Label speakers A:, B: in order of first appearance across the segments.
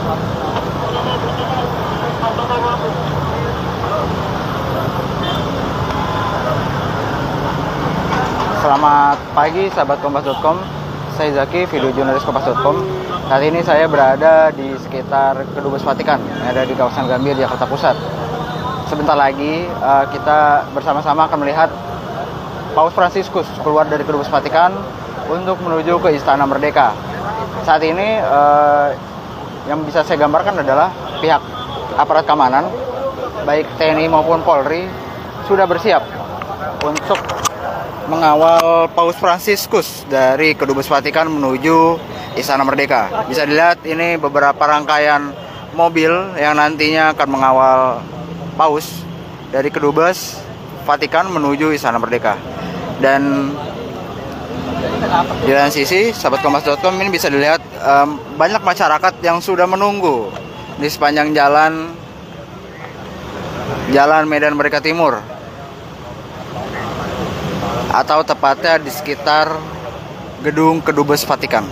A: Selamat pagi sahabat kompas.com. Saya Zaki, video jurnalis kompas.com. Saat ini saya berada di sekitar Kedubes Vatikan yang ada di kawasan Gambir, Jakarta Pusat. Sebentar lagi kita bersama-sama akan melihat Paus Fransiskus keluar dari Kedubes Vatikan untuk menuju ke Istana Merdeka. Saat ini yang bisa saya gambarkan adalah pihak aparat keamanan, baik TNI maupun Polri, sudah bersiap untuk mengawal Paus Fransiskus dari Kedubes Vatikan menuju Istana Merdeka. Bisa dilihat ini beberapa rangkaian mobil yang nantinya akan mengawal Paus dari Kedubes Vatikan menuju Istana Merdeka. Dan di lain sisi, sahabat kompas.com, ini bisa dilihat banyak masyarakat yang sudah menunggu di sepanjang jalan Medan Merdeka Timur, atau tepatnya di sekitar gedung Kedubes Vatikan.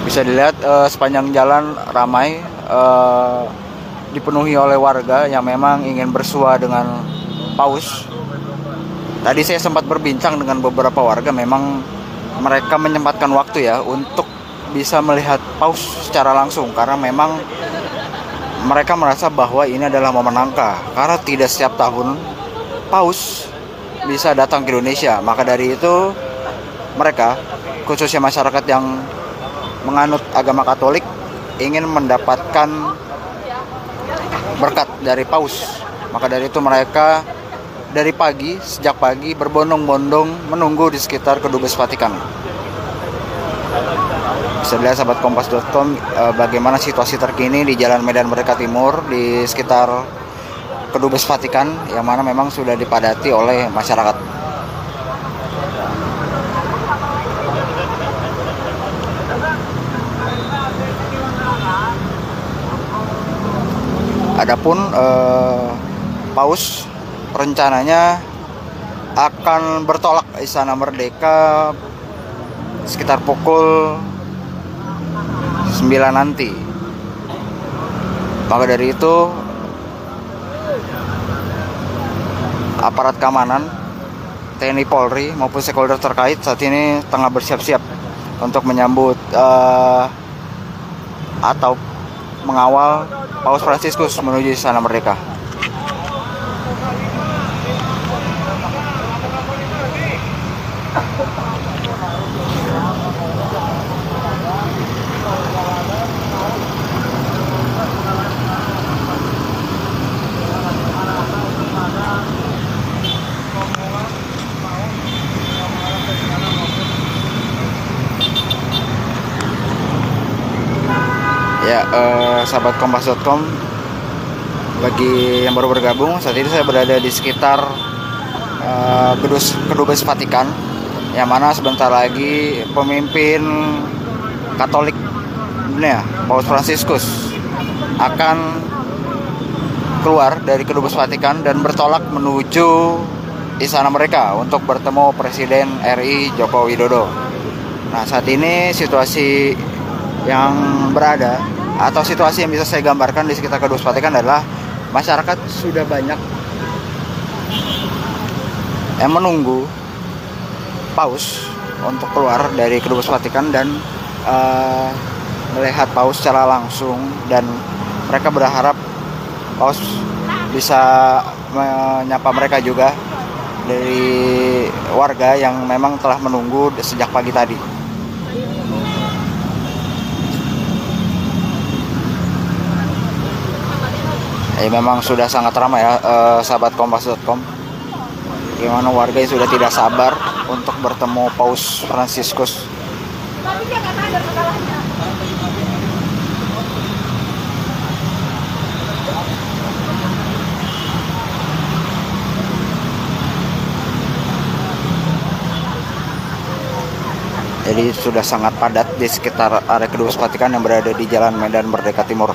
A: Bisa dilihat sepanjang jalan ramai, dipenuhi oleh warga yang memang ingin bersua dengan Paus. Tadi saya sempat berbincang dengan beberapa warga, memang mereka menyempatkan waktu ya untuk bisa melihat Paus secara langsung, karena memang mereka merasa bahwa ini adalah momen langka, karena tidak setiap tahun Paus bisa datang ke Indonesia. Maka dari itu mereka, khususnya masyarakat yang menganut agama Katolik, ingin mendapatkan berkat dari Paus. Maka dari itu mereka sejak pagi berbondong-bondong menunggu di sekitar Kedubes Vatikan. Bisa dilihat sahabat kompas.com bagaimana situasi terkini di Jalan Medan Merdeka Timur di sekitar Kedubes Vatikan, yang mana memang sudah dipadati oleh masyarakat. Adapun Paus rencananya akan bertolak Istana Merdeka sekitar pukul 9 nanti. Maka dari itu aparat keamanan, TNI, Polri maupun stakeholder terkait saat ini tengah bersiap-siap untuk menyambut atau mengawal Paus Fransiskus menuju Istana Merdeka. Ya, sahabat kompas.com, bagi yang baru bergabung, saat ini saya berada di sekitar Kedubes Vatikan, yang mana sebentar lagi pemimpin Katolik dunia, Paus Fransiskus, akan keluar dari Kedubes Vatikan dan bertolak menuju Istana Merdeka untuk bertemu Presiden RI Joko Widodo. Nah, saat ini situasi yang berada, atau situasi yang bisa saya gambarkan di sekitar Kedubes Vatikan adalah masyarakat sudah banyak yang menunggu Paus untuk keluar dari Kedubes Vatikan dan melihat Paus secara langsung, dan mereka berharap Paus bisa menyapa mereka juga dari warga yang memang telah menunggu sejak pagi tadi. Memang sudah sangat ramai ya, sahabat kompas.com. Gimana warga yang sudah tidak sabar untuk bertemu Paus Fransiskus. Jadi sudah sangat padat di sekitar area Kedubes Vatikan yang berada di Jalan Medan Merdeka Timur.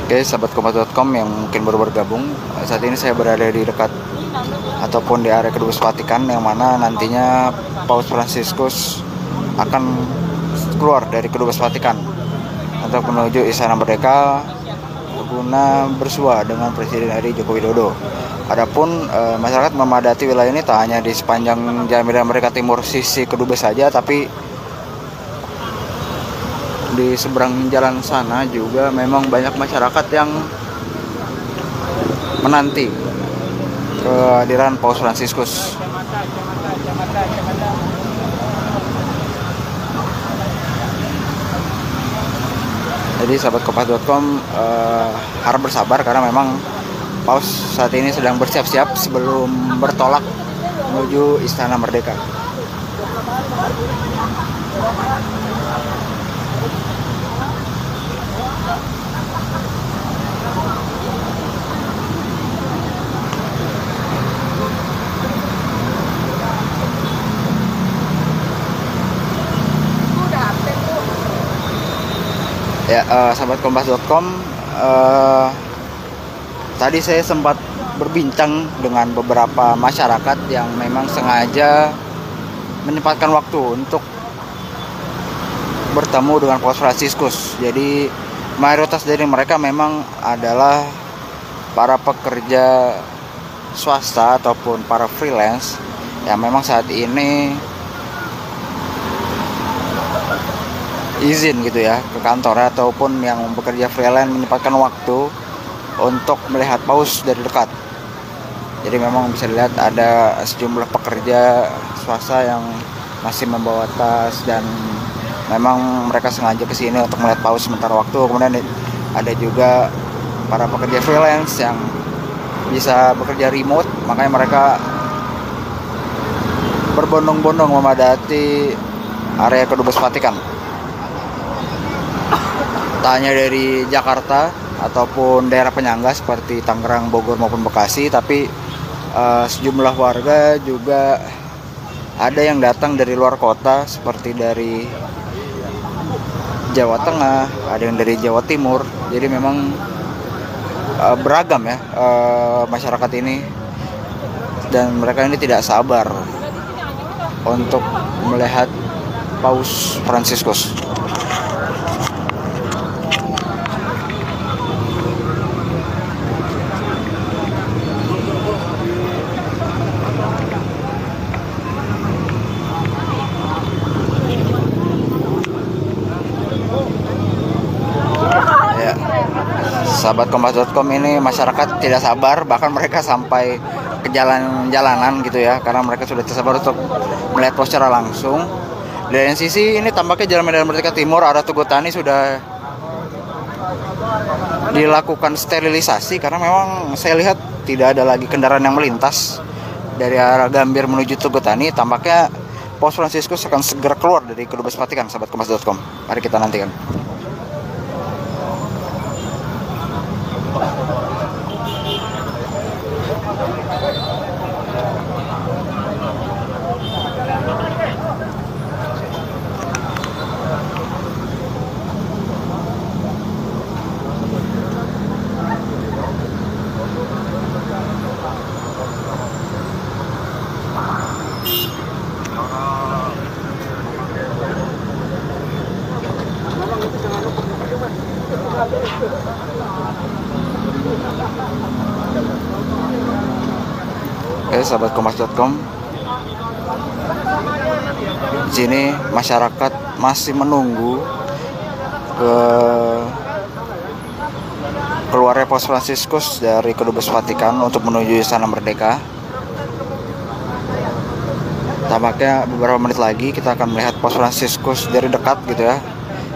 A: Oke, sahabat kompas.com yang mungkin baru bergabung, saat ini saya berada di dekat ataupun di area Kedubes Vatikan, yang mana nantinya Paus Fransiskus akan keluar dari Kedubes Vatikan untuk menuju Istana Merdeka guna bersua dengan Presiden RI Joko Widodo. Adapun masyarakat memadati wilayah ini tak hanya di sepanjang Jalan Medan Merdeka Timur sisi Kedubes saja, tapi di seberang jalan sana juga memang banyak masyarakat yang menanti kehadiran Paus Fransiskus. Jadi sahabat kompas.com harap bersabar karena memang Paus saat ini sedang bersiap-siap sebelum bertolak menuju Istana Merdeka. Ya, sahabat kompas.com, tadi saya sempat berbincang dengan beberapa masyarakat yang memang sengaja menyempatkan waktu untuk bertemu dengan Paus Fransiskus. Jadi mayoritas dari mereka memang adalah para pekerja swasta ataupun para freelance yang memang saat ini izin gitu ya ke kantor, ataupun yang bekerja freelance menyempatkan waktu untuk melihat Paus dari dekat. Jadi memang bisa dilihat ada sejumlah pekerja swasta yang masih membawa tas dan memang mereka sengaja ke sini untuk melihat Paus sementara waktu. Kemudian ada juga para pekerja freelance yang bisa bekerja remote, makanya mereka berbondong-bondong memadati area Kedubes Vatikan. Tak hanya dari Jakarta ataupun daerah penyangga seperti Tangerang, Bogor maupun Bekasi, tapi sejumlah warga juga ada yang datang dari luar kota seperti dari Jawa Tengah, ada yang dari Jawa Timur. Jadi memang beragam ya masyarakat ini, dan mereka ini tidak sabar untuk melihat Paus Fransiskus. Sahabat kompas.com, ini masyarakat tidak sabar, bahkan mereka sampai ke jalan-jalanan gitu ya, karena mereka sudah tidak sabar untuk melihat Paus secara langsung. Dari sisi ini tampaknya Jalan Medan Merdeka Timur arah Tugu Tani sudah dilakukan sterilisasi, karena memang saya lihat tidak ada lagi kendaraan yang melintas dari arah Gambir menuju Tugu Tani. Tampaknya Paus Fransiskus akan segera keluar dari Kedubes Vatikan, sahabat kompas.com. Mari kita nantikan. Oke, sahabat kompas.com, di sini masyarakat masih menunggu keluarnya Paus Fransiskus dari Kedubes Vatikan untuk menuju Istana Merdeka. Tampaknya beberapa menit lagi kita akan melihat Paus Fransiskus dari dekat gitu ya.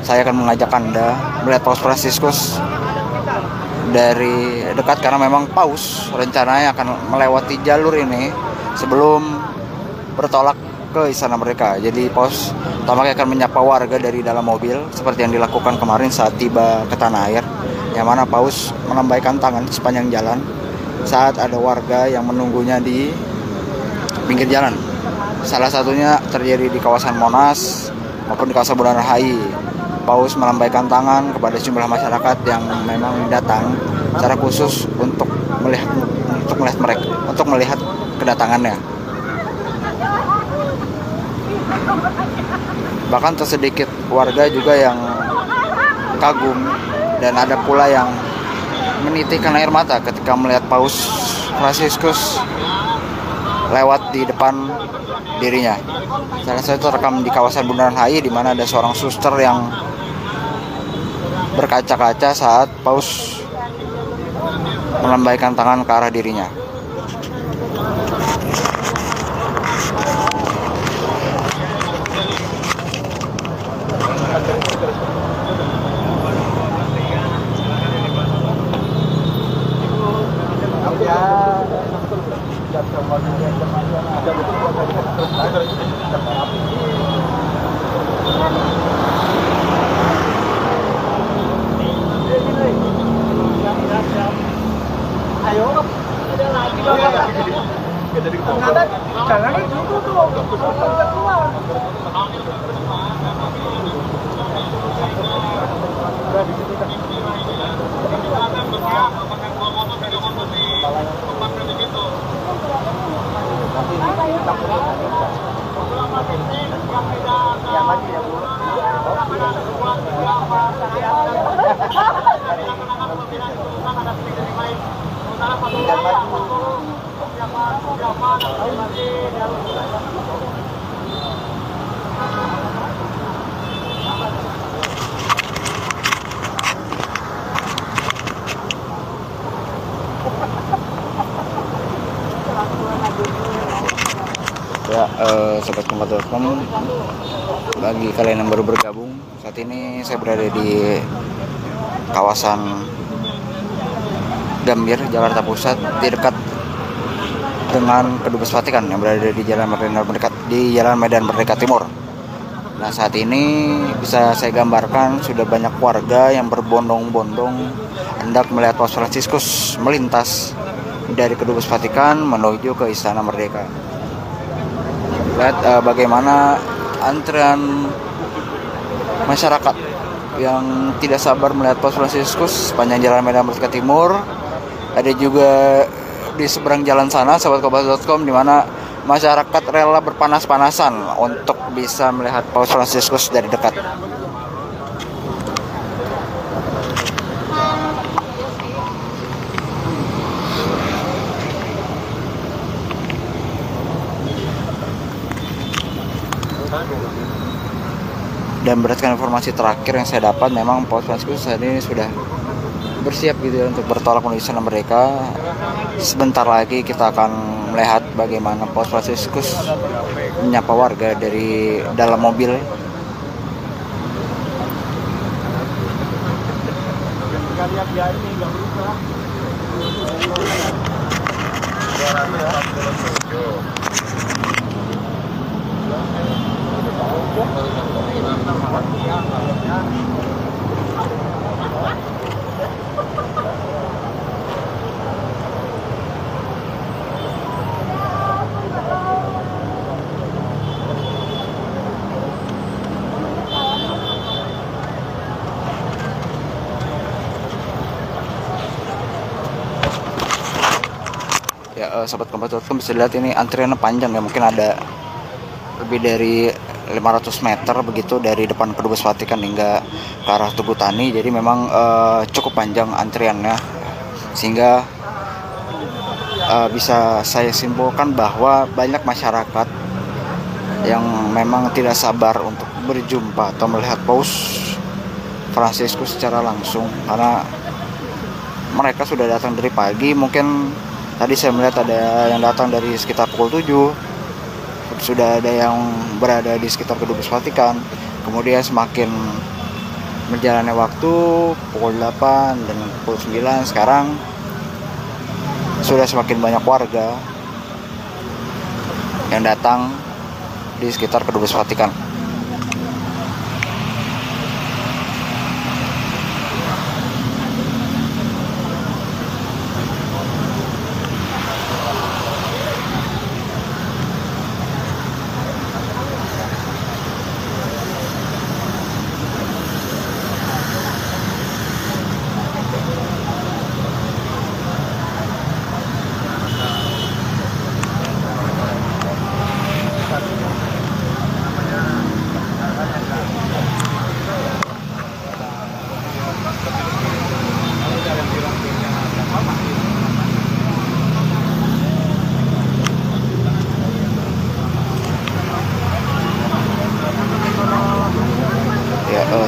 A: Saya akan mengajak Anda melihat Paus Fransiskus dari dekat, karena memang Paus rencananya akan melewati jalur ini sebelum bertolak ke Istana Merdeka. Jadi Paus tampaknya akan menyapa warga dari dalam mobil seperti yang dilakukan kemarin saat tiba ke tanah air, yang mana Paus melambaikan tangan sepanjang jalan saat ada warga yang menunggunya di pinggir jalan. Salah satunya terjadi di kawasan Monas maupun di kawasan Bundaran HI. Paus melambaikan tangan kepada sejumlah masyarakat yang memang datang secara khusus untuk melihat kedatangannya. Bahkan tersedikit warga juga yang kagum, dan ada pula yang menitikkan air mata ketika melihat Paus Fransiskus lewat di depan dirinya. Salah satu terekam di kawasan Bundaran HI, di mana ada seorang suster yang berkaca-kaca saat Paus melambaikan tangan ke arah dirinya. Ya, Sobat Kompas.com, bagi kalian yang baru bergabung, saat ini saya berada di kawasan Gambir, Jakarta Pusat, di dekat dengan Kedubes Vatikan yang berada di Jalan Medan Merdeka Timur. Nah, saat ini bisa saya gambarkan sudah banyak warga yang berbondong-bondong hendak melihat Paus Fransiskus melintas dari Kedubes Vatikan menuju ke Istana Merdeka. Lihat bagaimana antrean masyarakat yang tidak sabar melihat Paus Fransiskus sepanjang Jalan Medan Merdeka Timur. Ada juga di seberang jalan sana, Sobat Kompas.com, di mana masyarakat rela berpanas-panasan untuk bisa melihat Paus Fransiskus dari dekat. Dan berdasarkan informasi terakhir yang saya dapat, memang Paus Fransiskus saat ini sudah bersiap gitu ya untuk bertolak menuju Istana Merdeka. Sebentar lagi kita akan melihat bagaimana Paus Fransiskus menyapa warga dari dalam mobil. Ya, Sobat Kompas.com, bisa lihat ini antriannya panjang ya, mungkin ada lebih dari 500 meter begitu dari depan Kedubes Vatikan hingga ke arah Tugu Tani. Jadi memang cukup panjang antriannya, sehingga bisa saya simpulkan bahwa banyak masyarakat yang memang tidak sabar untuk berjumpa atau melihat Paus Fransiskus secara langsung, karena mereka sudah datang dari pagi. Mungkin tadi saya melihat ada yang datang dari sekitar pukul 7, sudah ada yang berada di sekitar Kedubes Vatikan. Kemudian semakin berjalannya waktu, pukul 8 dan pukul 9, sekarang sudah semakin banyak warga yang datang di sekitar Kedubes Vatikan.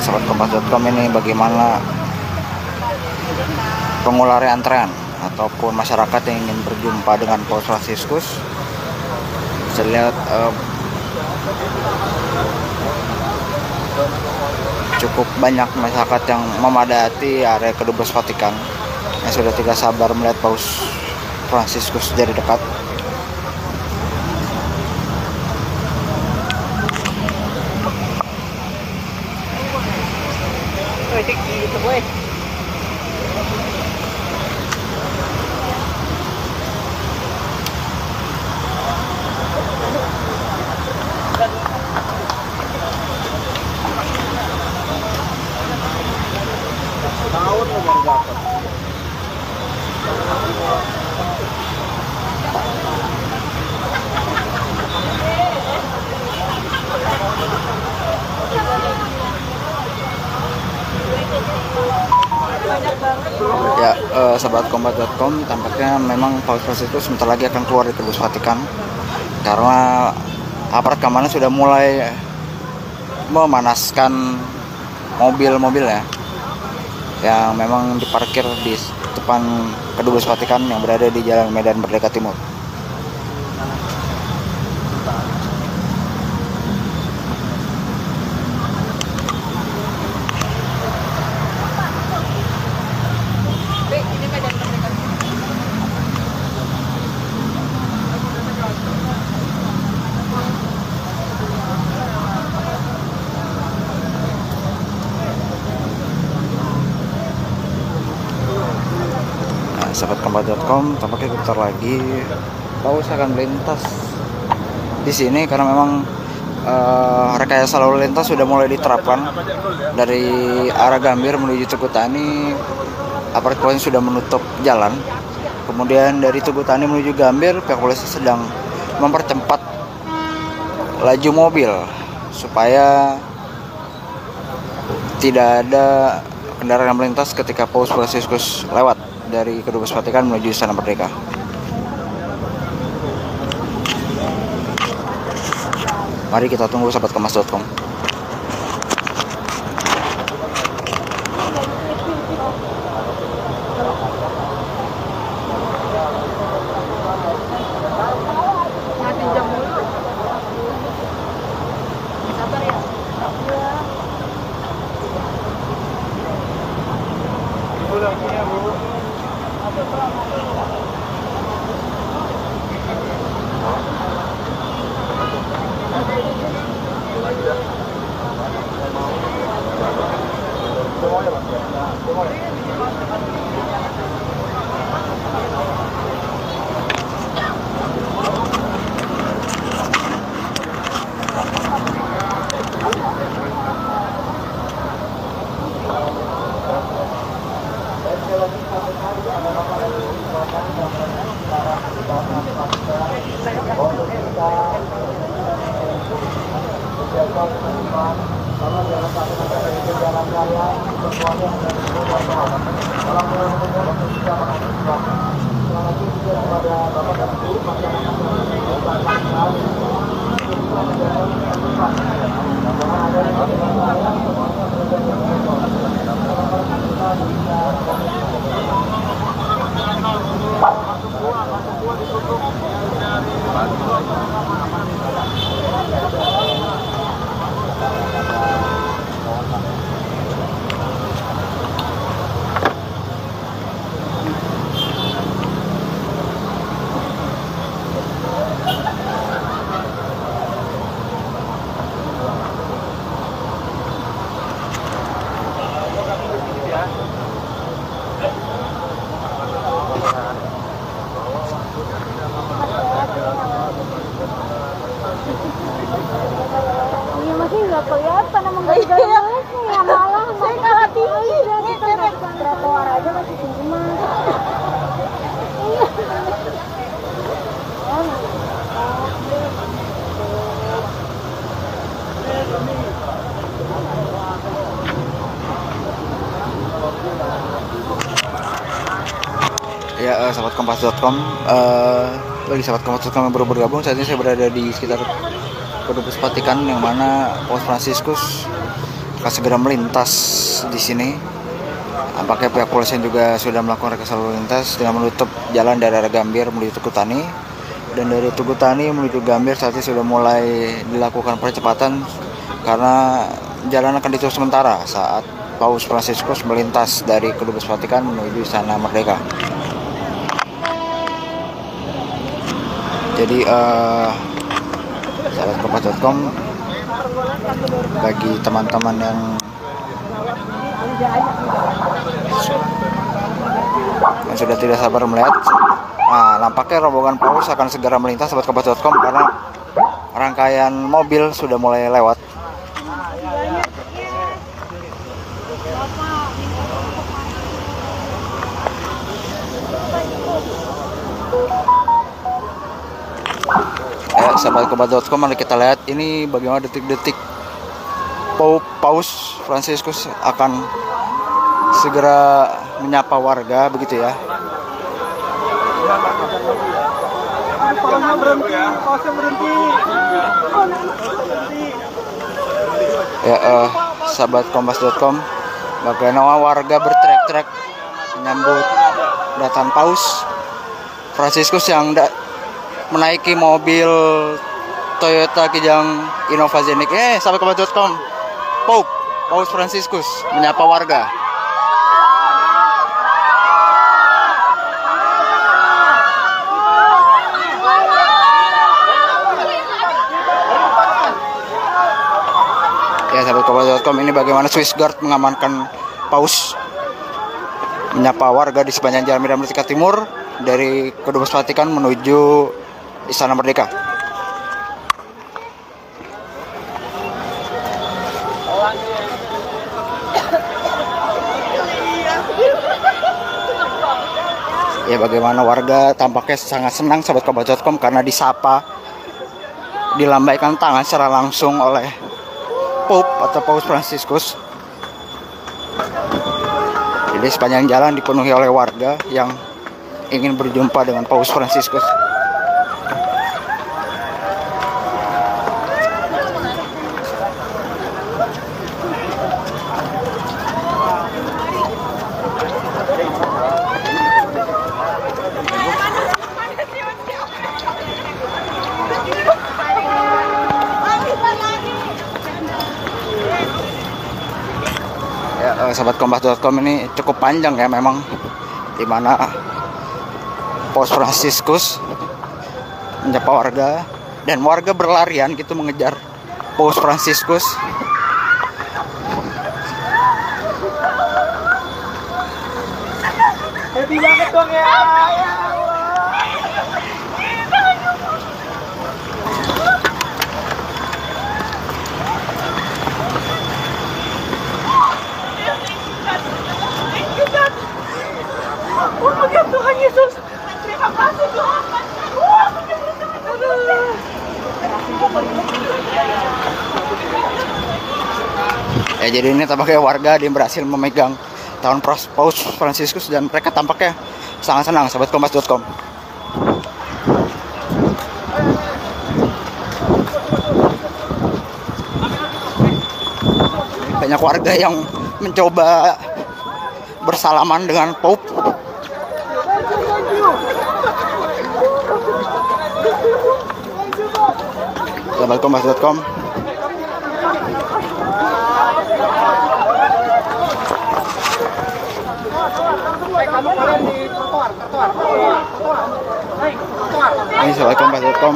A: sahabat kompas.com ini bagaimana pengulari antrean ataupun masyarakat yang ingin berjumpa dengan Paus Fransiskus. Bisa lihat cukup banyak masyarakat yang memadati area Kedubes Vatikan yang sudah tidak sabar melihat Paus Fransiskus dari dekat. Ya, sahabat kompas.com, tampaknya memang Paus Fransiskus sebentar lagi akan keluar dari Kedubes Vatikan karena aparat keamanan sudah mulai memanaskan mobil-mobil ya yang memang diparkir di depan Kedubes Vatikan yang berada di Jalan Medan Merdeka Timur. Sahabat kompas.com, tampaknya bentar lagi Paus akan melintas di sini karena memang rekayasa lalu lintas sudah mulai diterapkan dari arah Gambir menuju Tugu Tani. Aparat kepolisian sudah menutup jalan. Kemudian dari Tugu Tani menuju Gambir, pihak polisi sedang mempercepat laju mobil supaya tidak ada kendaraan yang melintas ketika Paus Fransiskus lewat dari Kedubes Vatikan menuju Istana Merdeka. Mari kita tunggu sahabat kompas.com.
B: nggak kelihatan emang nggak jalan ya, malah saya kalah tinggi kita nggak trotoar aja masih tinggi mah.
A: Ya, sahabat kompas.com, bagi sahabat kompas.com yang baru bergabung, saat ini saya berada di sekitar Kedubes Vatikan yang mana Paus Fransiskus akan segera melintas di sini. Nampaknya pihak polisian juga sudah melakukan rekayasa lalu lintas dengan menutup jalan dari arah Gambir menuju Tugutani, dan dari Tugutani menuju Gambir saat ini sudah mulai dilakukan percepatan karena jalan akan ditutup sementara saat Paus Fransiskus melintas dari Kedubes Vatikan menuju Istana Merdeka. Jadi sahabat kompas.com, bagi teman-teman yang sudah tidak sabar melihat, nampaknya rombongan Paus akan segera melintas sahabat kompas.com karena rangkaian mobil sudah mulai lewat. Sahabat kompas.com, mari kita lihat ini bagaimana detik-detik Paus Fransiskus akan segera menyapa warga, begitu ya. Sahabat kompas.com, bagaimana warga berteriak-teriak menyambut kedatangan Paus Fransiskus yang menaiki mobil Toyota Kijang Innova Zenik. Sahabat kompas.com, Paus Fransiskus menyapa warga. Sahabat kompas.com, ini bagaimana Swiss Guard mengamankan Paus menyapa warga di sepanjang Jalan Medan Merdeka Timur dari Kedubes Vatikan menuju Istana Merdeka. Ya, bagaimana warga tampaknya sangat senang sahabat kompas.com karena disapa, dilambaikan tangan secara langsung oleh Pope atau Paus Fransiskus. Jadi sepanjang jalan dipenuhi oleh warga yang ingin berjumpa dengan Paus Fransiskus. Sahabat kompas.com, ini cukup panjang ya memang, dimana Paus Fransiskus menyapa warga dan warga berlarian gitu mengejar Paus Fransiskus.
C: Happy banget dong ya. Puji Tuhan Yesus. Terima kasih Tuhan.
A: Jadi ini tampaknya warga yang berhasil memegang tahun Paus Fransiskus dan mereka tampaknya sangat senang sahabat kompas.com. Banyak warga yang mencoba bersalaman dengan Pope. Sahabat kompas.com, ini sahabat kompas.com.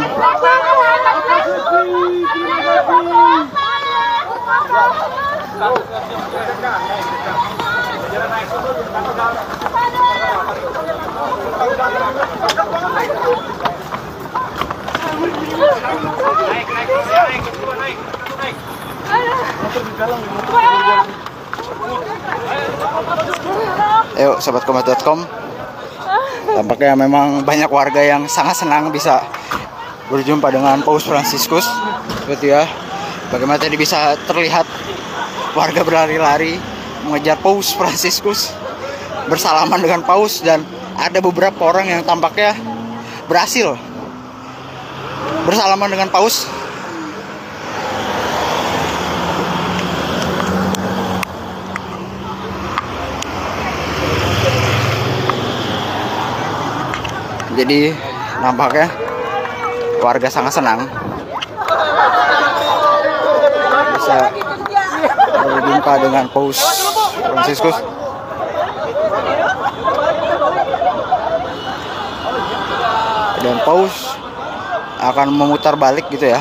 A: Ayo sahabat kompas.com, tampaknya memang banyak warga yang sangat senang bisa berjumpa dengan Paus Fransiskus, gitu ya. Bagaimana tadi bisa terlihat warga berlari-lari mengejar Paus Fransiskus, bersalaman dengan Paus, dan ada beberapa orang yang tampaknya berhasil bersalaman dengan Paus. Jadi nampaknya warga sangat senang bisa berjumpa dengan Paus Fransiskus. Dan Paus akan memutar balik gitu ya.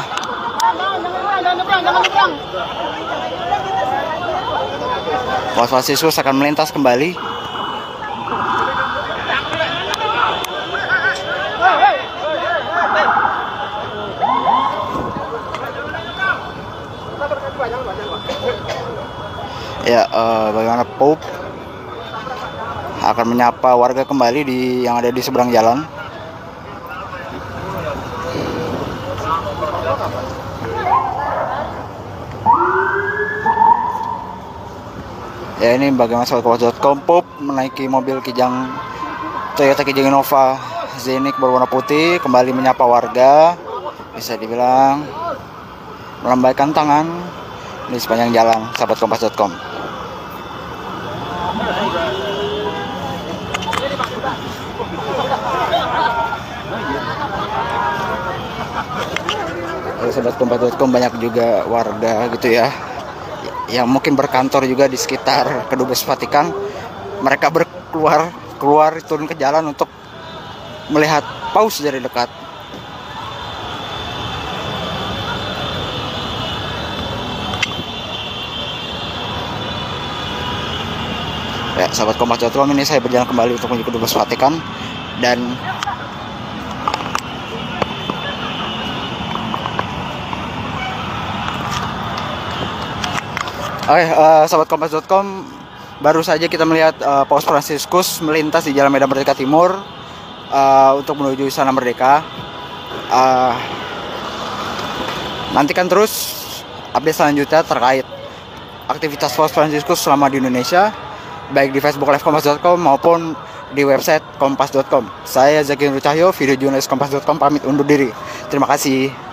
A: Paus Fransiskus akan melintas kembali. Ya, bagaimana Pope akan menyapa warga kembali yang ada di seberang jalan. Ya, ini bagaimana sobatkompas.com, Pope menaiki mobil Toyota Kijang Innova Zenik berwarna putih, kembali menyapa warga, bisa dibilang melambaikan tangan di sepanjang jalan sahabatkompas.com. Sahabatkompas.com banyak juga warga gitu ya yang mungkin berkantor juga di sekitar Kedubes Vatikan. Mereka keluar turun ke jalan untuk melihat Paus dari dekat. Ya, sahabat kompas.com, ini saya berjalan kembali untuk menuju Kedubes Vatikan dan sahabat kompas.com, baru saja kita melihat Paus Fransiskus melintas di Jalan Medan Merdeka Timur untuk menuju Istana Merdeka. Nantikan terus update selanjutnya terkait aktivitas Paus Fransiskus selama di Indonesia, baik di Facebook Live Kompas.com maupun di website Kompas.com. Saya Zaki Nur Cahyo, video jurnalis Kompas.com, pamit undur diri. Terima kasih.